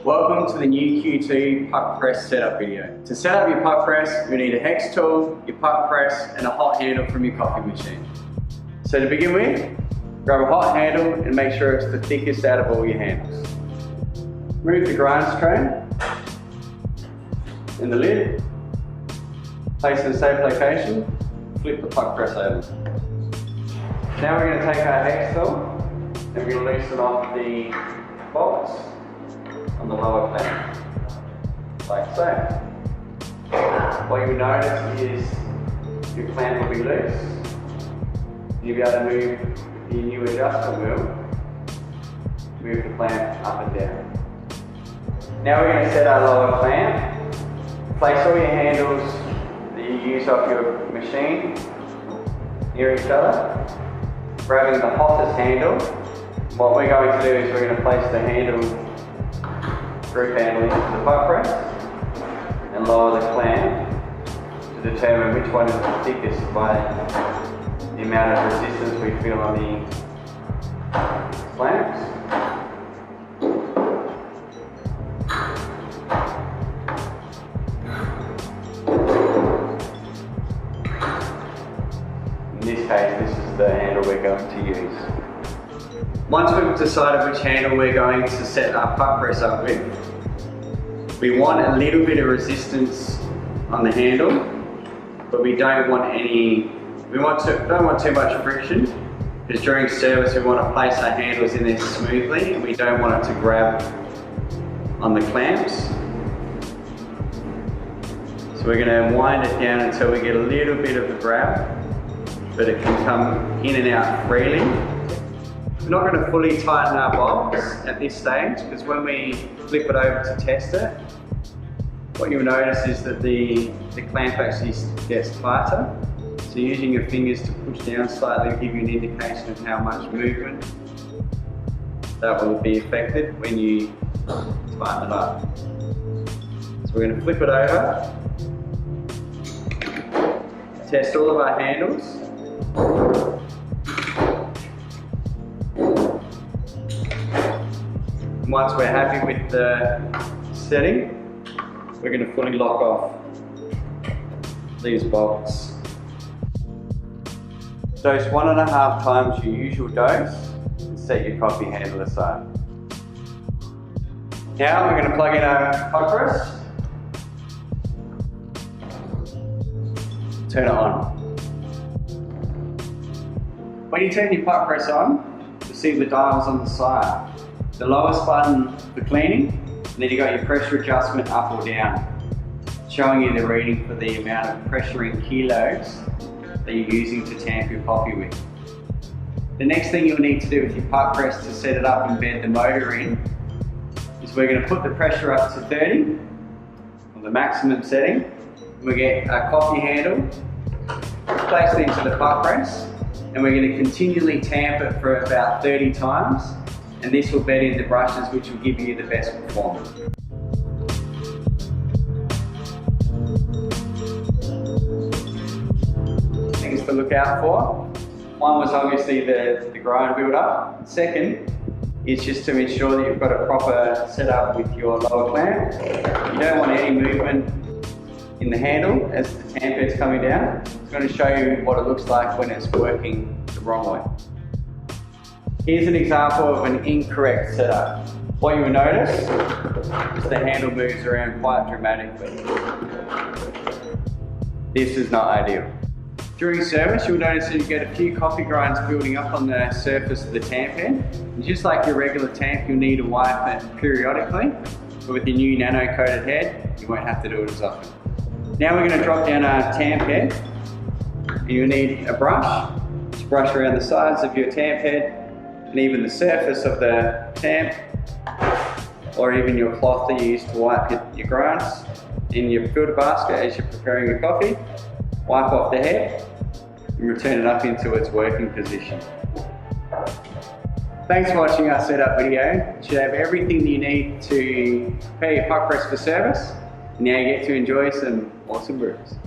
Welcome to the new Q2 Puqpress setup video. To set up your Puqpress, you need a hex tool, your Puqpress, and a hot handle from your coffee machine. So to begin with, grab a hot handle and make sure it's the thickest out of all your handles. Remove the grind tray and the lid. Place it in a safe location. Flip the Puqpress over. Now we're going to take our hex tool and we're going to loosen off the bolts on the lower clamp, like so. What you'll notice is your clamp will be loose. You'll be able to move your new adjustment wheel, move the clamp up and down. Now we're going to set our lower clamp. Place all your handles that you use off your machine near each other, grabbing the hottest handle. What we're going to do is we're going to place the grip handle into the Puqpress and lower the clamp to determine which one is the thickest by the amount of resistance we feel on the clamps. In this case, this is the handle we're going to use. Once we've decided which handle we're going to set our Puqpress up with, we want a little bit of resistance on the handle, but we don't want don't want too much friction, because during service we want to place our handles in there smoothly and we don't want it to grab on the clamps. So we're going to wind it down until we get a little bit of a grab, but it can come in and out freely. We're not going to fully tighten our bolts at this stage, because when we flip it over to test it, what you'll notice is that the clamp actually gets tighter. So using your fingers to push down slightly will give you an indication of how much movement that will be affected when you tighten it up. So we're going to flip it over, test all of our handles. Once we're happy with the setting, we're going to fully lock off these bolts. Dose 1.5 times your usual dose and set your coffee handle aside. Now we're going to plug in our Puqpress, turn it on. When you turn your Puqpress on, you'll see the dials on the side. The lowest button for cleaning, and then you've got your pressure adjustment up or down, showing you the reading for the amount of pressure in kilos that you're using to tamp your coffee with. The next thing you'll need to do with your Puqpress to set it up and bed the motor in is we're going to put the pressure up to 30, or the maximum setting. We'll get our coffee handle, place it into the Puqpress, and we're going to continually tamp it for about 30 times. And this will bed in the brushes, which will give you the best performance. Things to look out for. One was obviously the grind build-up. Second is just to ensure that you've got a proper setup with your lower clamp. You don't want any movement in the handle as the tamp head's coming down. It's going to show you what it looks like when it's working the wrong way. Here's an example of an incorrect setup. What you will notice is the handle moves around quite dramatically. This is not ideal. During service, you'll notice that you get a few coffee grinds building up on the surface of the tamp head. And just like your regular tamp, you'll need to wipe it periodically. But with your new nano-coated head, you won't have to do it as often. Now we're going to drop down our tamp head. You'll need a brush to brush around the sides of your tamp head, and even the surface of the tamp, or even your cloth that you use to wipe your grinds in your filter basket as you're preparing your coffee. Wipe off the head and return it up into its working position. Thanks for watching our setup video. You should have everything you need to prepare your Puqpress for service. Now you get to enjoy some awesome brews.